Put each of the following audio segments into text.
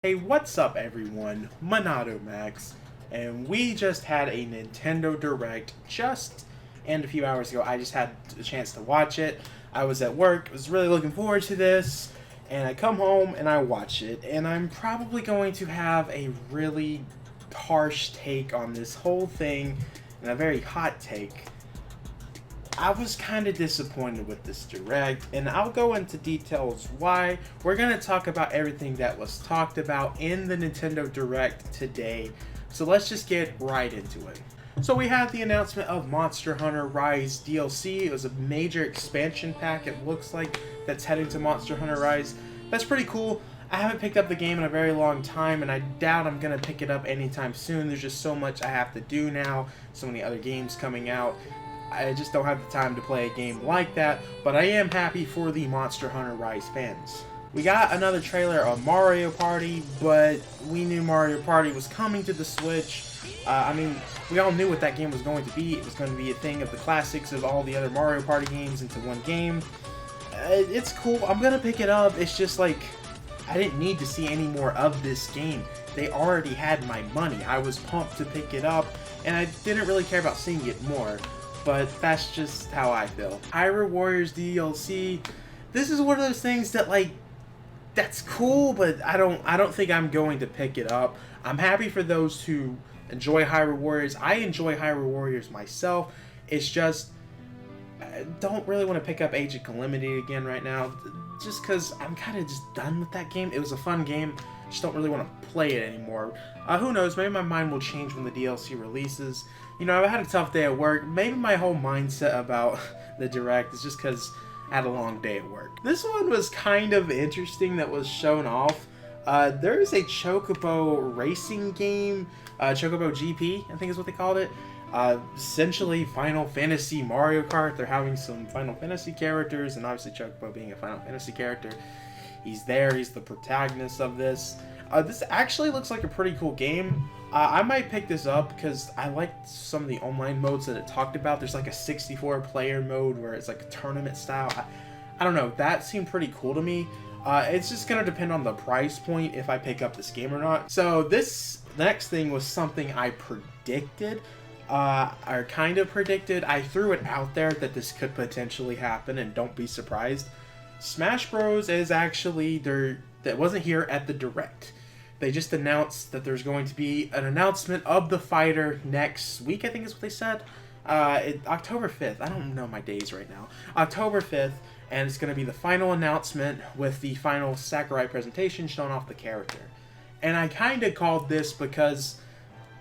Hey, what's up everyone? Monado Max, and we just had a Nintendo Direct and a few hours ago. I just had a chance to watch it. I was at work, was really looking forward to this, and I come home and I watch it, and I'm probably going to have a really harsh take on this whole thing, and a very hot take. I was kind of disappointed with this Direct, and I'll go into details why. We're going to talk about everything that was talked about in the Nintendo Direct today, so let's just get right into it. So we had the announcement of Monster Hunter Rise DLC. It was a major expansion pack, it looks like, that's heading to Monster Hunter Rise. That's pretty cool. I haven't picked up the game in a very long time, and I doubt I'm going to pick it up anytime soon. There's just so much I have to do now, so many other games coming out. I just don't have the time to play a game like that, but I am happy for the Monster Hunter Rise fans. We got another trailer of Mario Party, but we knew Mario Party was coming to the Switch. We all knew what that game was going to be. It was going to be a thing of the classics of all the other Mario Party games into one game. It's cool. I'm going to pick it up. It's just like, I didn't need to see any more of this game. They already had my money. I was pumped to pick it up, and I didn't really care about seeing it more. But that's just how I feel. Hyrule Warriors DLC. This is one of those things that, like, that's cool, but I don't think I'm going to pick it up. I'm happy for those who enjoy Hyrule Warriors. I enjoy Hyrule Warriors myself. It's just, I don't really want to pick up Age of Calamity again right now, just because I'm kind of just done with that game. It was a fun game. Just don't really want to play it anymore. Who knows? Maybe my mind will change when the DLC releases. You know, I've had a tough day at work. Maybe my whole mindset about the Direct is just because I had a long day at work. This one was kind of interesting that was shown off. There's a Chocobo racing game, Chocobo GP, I think is what they called it. Essentially Final Fantasy Mario Kart. They're having some Final Fantasy characters, and obviously Chocobo being a Final Fantasy character. He's there, he's the protagonist of this. This actually looks like a pretty cool game. I might pick this up because I liked some of the online modes that it talked about. There's like a 64-player mode where it's like a tournament style. I don't know, that seemed pretty cool to me. It's just going to depend on the price point if I pick up this game or not. So this next thing was something I predicted. Or kind of predicted. I threw it out there that this could potentially happen, and don't be surprised. Smash Bros. Is actually that wasn't here at the Direct. They just announced that there's going to be an announcement of the fighter next week, I think is what they said. October 5th. I don't know my days right now. October 5th, and it's going to be the final announcement with the final Sakurai presentation showing off the character. And I kind of called this because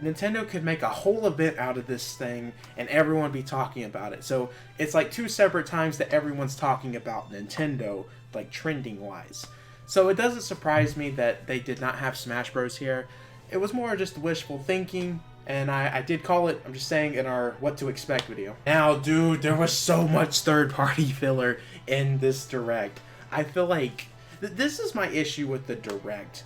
Nintendo could make a whole event out of this thing and everyone be talking about it. So it's like two separate times that everyone's talking about Nintendo, like trending wise. So it doesn't surprise me that they did not have Smash Bros. Here. It was more just wishful thinking, and I did call it, I'm just saying, in our What to Expect video. Now, dude, there was so much third-party filler in this Direct. I feel like this is my issue with the Direct.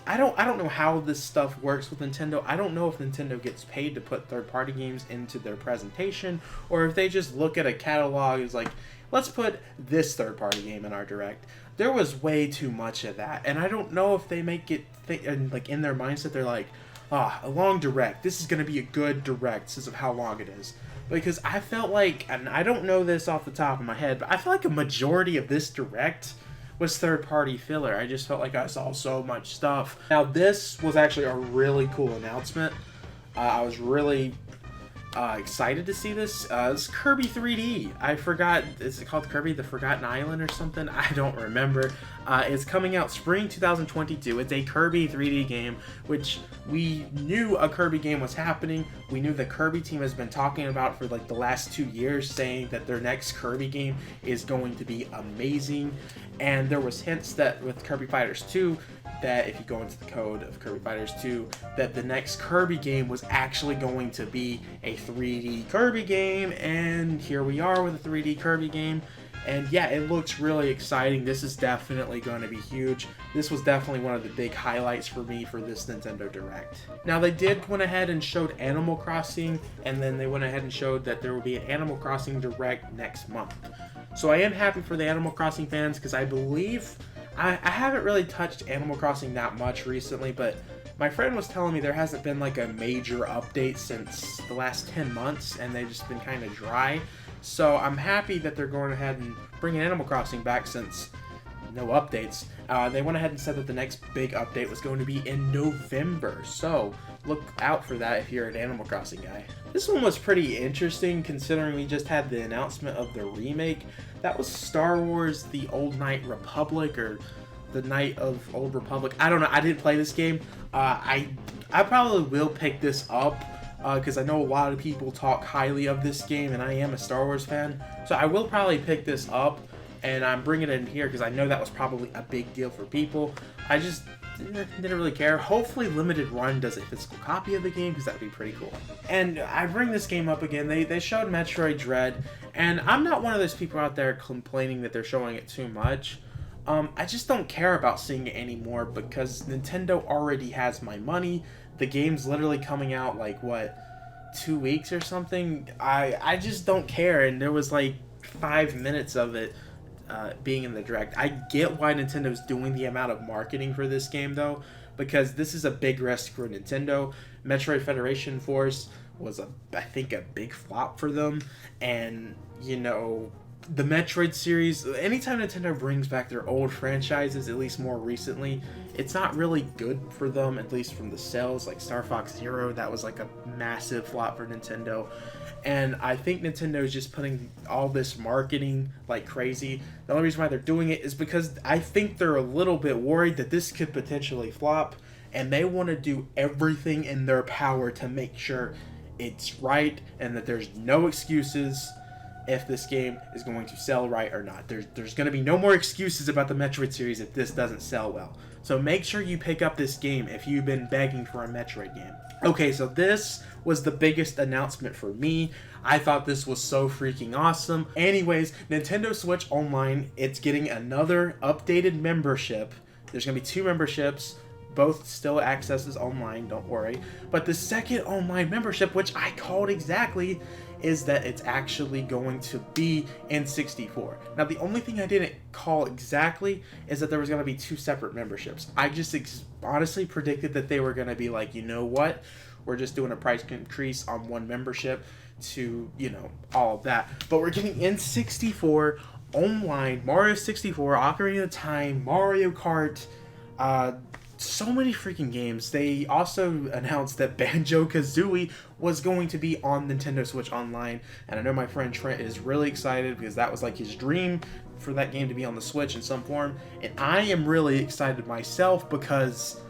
I don't know how this stuff works with Nintendo. I don't know if Nintendo gets paid to put third-party games into their presentation, or if they just look at a catalog as like, let's put this third-party game in our Direct. There was way too much of that, and I don't know if they make it like in their mindset they're like, a long Direct. This is going to be a good Direct because of how long it is. Because I felt like, and I don't know this off the top of my head, but I feel like a majority of this Direct was third-party filler. I just felt like I saw so much stuff. Now, this was actually a really cool announcement. I was really excited to see this. It's Kirby 3D. I forgot, is it called Kirby the Forgotten Island or something? I don't remember. It's coming out spring 2022. It's a Kirby 3D game, which we knew a Kirby game was happening. We knew the Kirby team has been talking about for like the last 2 years, saying that their next Kirby game is going to be amazing. And there was hints that with Kirby Fighters 2, that if you go into the code of Kirby Fighters 2, that the next Kirby game was actually going to be a 3D Kirby game, and here we are with a 3D Kirby game. And yeah, it looks really exciting. This is definitely going to be huge. This was definitely one of the big highlights for me for this Nintendo Direct. Now, they did went ahead and showed Animal Crossing, and then they went ahead and showed that there will be an Animal Crossing Direct next month. So I am happy for the Animal Crossing fans, because I believe I haven't really touched Animal Crossing that much recently, but my friend was telling me there hasn't been like a major update since the last 10 months, and they've just been kind of dry. So I'm happy that they're going ahead and bringing Animal Crossing back since no updates. They went ahead and said that the next big update was going to be in November, so look out for that if you're an Animal Crossing guy. This one was pretty interesting considering we just had the announcement of the remake. That was Star Wars The Old Knight Republic, or The Knight of Old Republic. I don't know, I didn't play this game. I probably will pick this up because I know a lot of people talk highly of this game, and I am a Star Wars fan, so I will probably pick this up. And I'm bringing it in here because I know that was probably a big deal for people. I just didn't really care. Hopefully Limited Run does a physical copy of the game because that'd be pretty cool. And I bring this game up again. They showed Metroid Dread, and I'm not one of those people out there complaining that they're showing it too much. I just don't care about seeing it anymore because Nintendo already has my money. The game's literally coming out like, what, 2 weeks or something? I just don't care, and there was like 5 minutes of it being in the direct. I get why Nintendo's doing the amount of marketing for this game though, because this is a big risk for Nintendo. Metroid Federation Force was I think a big flop for them, and you know, the Metroid series, anytime Nintendo brings back their old franchises, at least more recently, it's not really good for them, at least from the sales. Like Star Fox Zero, that was like a massive flop for Nintendo. And I think Nintendo is just putting all this marketing like crazy. The only reason why they're doing it is because I think they're a little bit worried that this could potentially flop, and they want to do everything in their power to make sure it's right and that there's no excuses if this game is going to sell right or not. There's going to be no more excuses about the Metroid series if this doesn't sell well. So make sure you pick up this game if you've been begging for a Metroid game. Okay, so this was the biggest announcement for me. I thought this was so freaking awesome. Anyways, Nintendo Switch Online, it's getting another updated membership. There's going to be 2 memberships. Both still accesses online, don't worry. But the second online membership, which I called exactly, is that it's actually going to be N64. Now, the only thing I didn't call exactly is that there was going to be 2 separate memberships. I just honestly predicted that they were going to be like, you know what? We're just doing a price increase on one membership to, you know, all of that. But we're getting N64 online, Mario 64, Ocarina of Time, Mario Kart, so many freaking games. They also announced that Banjo-Kazooie was going to be on Nintendo Switch Online, and I know my friend Trent is really excited because that was like his dream for that game to be on the Switch in some form, and I am really excited myself because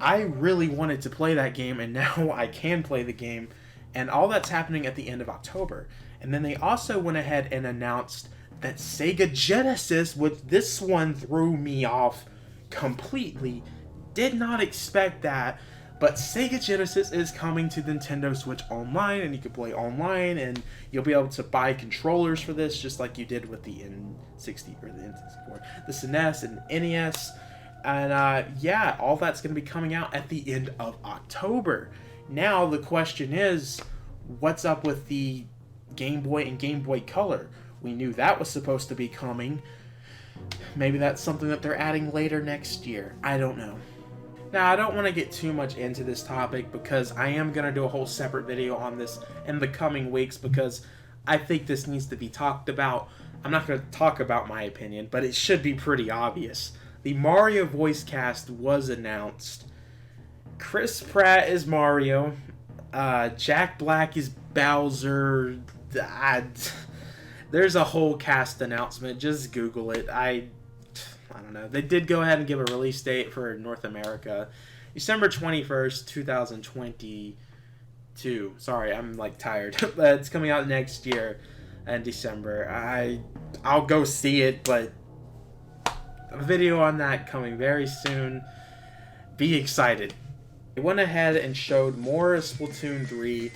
I really wanted to play that game, and now I can play the game, and all that's happening at the end of October. And then they also went ahead and announced that Sega Genesis, which this one threw me off completely. Did not expect that, but Sega Genesis is coming to Nintendo Switch Online, and you can play online, and you'll be able to buy controllers for this, just like you did with the N60 or the N64, the SNES and NES, and yeah, all that's going to be coming out at the end of October. Now the question is, what's up with the Game Boy and Game Boy Color? We knew that was supposed to be coming. Maybe that's something that they're adding later next year. I don't know. Now, I don't want to get too much into this topic because I am going to do a whole separate video on this in the coming weeks because I think this needs to be talked about. I'm not going to talk about my opinion, but it should be pretty obvious. The Mario voice cast was announced. Chris Pratt is Mario. Jack Black is Bowser. There's a whole cast announcement. Just Google it. I don't know. They did go ahead and give a release date for North America. December 21st, 2022. Sorry, I'm like tired. But it's coming out next year in December. I'll go see it, but a video on that coming very soon. Be excited. They went ahead and showed more of Splatoon 3.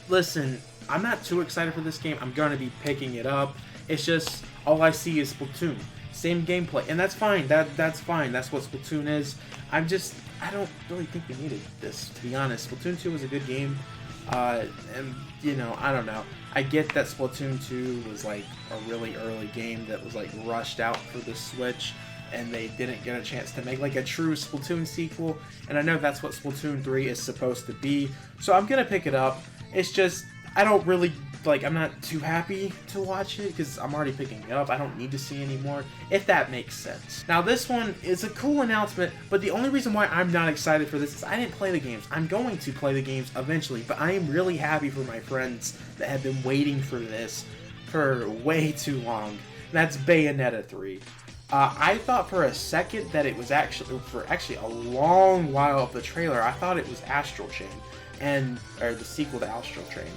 Listen, I'm not too excited for this game. I'm going to be picking it up. It's just, all I see is Splatoon. Same gameplay, and that's fine. That's fine. That's what Splatoon is. I don't really think we needed this, to be honest. Splatoon 2 was a good game, and, you know, I don't know. I get that Splatoon 2 was, like, a really early game that was, like, rushed out for the Switch, and they didn't get a chance to make like a true Splatoon sequel, and I know that's what Splatoon 3 is supposed to be, so I'm gonna pick it up. It's just, I don't really, like, I'm not too happy to watch it, because I'm already picking it up. I don't need to see anymore, if that makes sense. Now, this one is a cool announcement, but the only reason why I'm not excited for this is I didn't play the games. I'm going to play the games eventually, but I am really happy for my friends that have been waiting for this for way too long. That's Bayonetta 3. I thought for a second that it was actually a long while of the trailer, I thought it was Astral Chain, or the sequel to Astral Chain.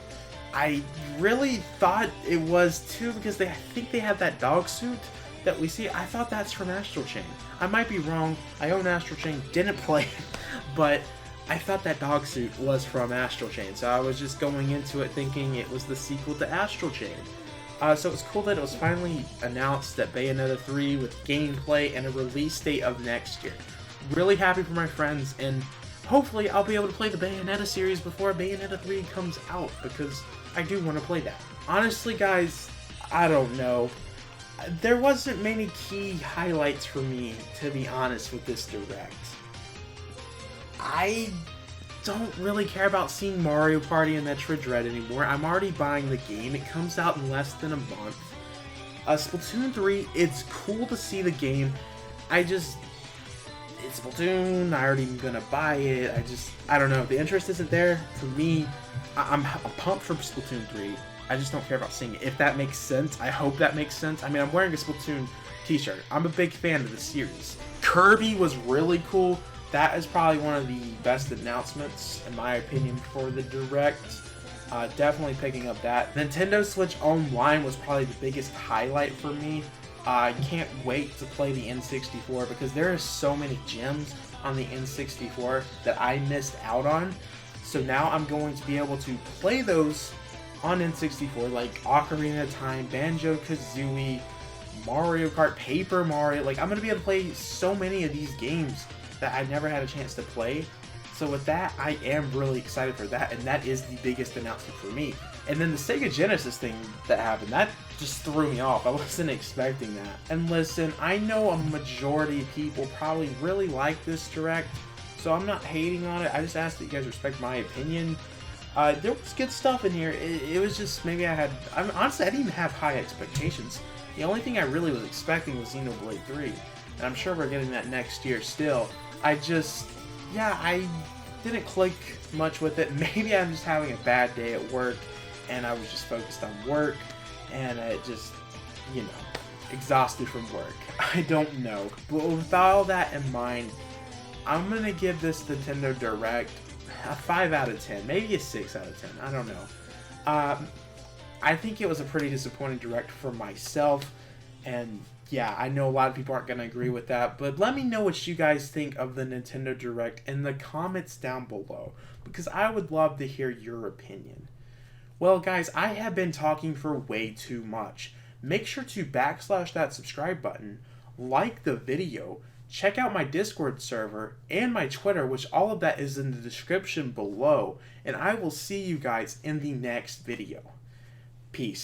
I really thought it was too, because I think they have that dog suit that we see. I thought that's from Astral Chain. I might be wrong. I own Astral Chain, didn't play it, but I thought that dog suit was from Astral Chain. So I was just going into it thinking it was the sequel to Astral Chain. So it was cool that it was finally announced that Bayonetta 3 with gameplay and a release date of next year. Really happy for my friends, and hopefully I'll be able to play the Bayonetta series before Bayonetta 3 comes out, because I do want to play that. Honestly, guys, I don't know. There wasn't many key highlights for me, to be honest, with this Direct. I don't really care about seeing Mario Party and Metroid Dread anymore. I'm already buying the game. It comes out in less than a month. Splatoon 3, it's cool to see the game. It's Splatoon, I already gonna buy it. I don't know. The interest isn't there for me. I'm pumped for Splatoon 3. I just don't care about seeing it. If that makes sense, I hope that makes sense. I mean, I'm wearing a Splatoon t-shirt. I'm a big fan of the series. Kirby was really cool. That is probably one of the best announcements, in my opinion, for the Direct. Definitely picking up that. Nintendo Switch Online was probably the biggest highlight for me. I can't wait to play the N64, because there are so many gems on the N64 that I missed out on. So now I'm going to be able to play those on N64, like Ocarina of Time, Banjo-Kazooie, Mario Kart, Paper Mario. Like, I'm going to be able to play so many of these games that I never had a chance to play. So with that, I am really excited for that, and that is the biggest announcement for me. And then the Sega Genesis thing that happened, that just threw me off. I wasn't expecting that. And listen, I know a majority of people probably really like this Direct, so I'm not hating on it. I just ask that you guys respect my opinion. There was good stuff in here. It was just, maybe honestly, I didn't even have high expectations. The only thing I really was expecting was Xenoblade 3, and I'm sure we're getting that next year still. I didn't click much with it. Maybe I'm just having a bad day at work, and I was just focused on work, and it just, exhausted from work. I don't know. But with all that in mind, I'm going to give this Nintendo Direct a 5 out of 10. Maybe a 6 out of 10. I don't know. I think it was a pretty disappointing Direct for myself, and yeah, I know a lot of people aren't going to agree with that, but let me know what you guys think of the Nintendo Direct in the comments down below, because I would love to hear your opinion. Well, guys, I have been talking for way too much. Make sure to backslash that subscribe button, like the video, check out my Discord server, and my Twitter, which all of that is in the description below, and I will see you guys in the next video. Peace.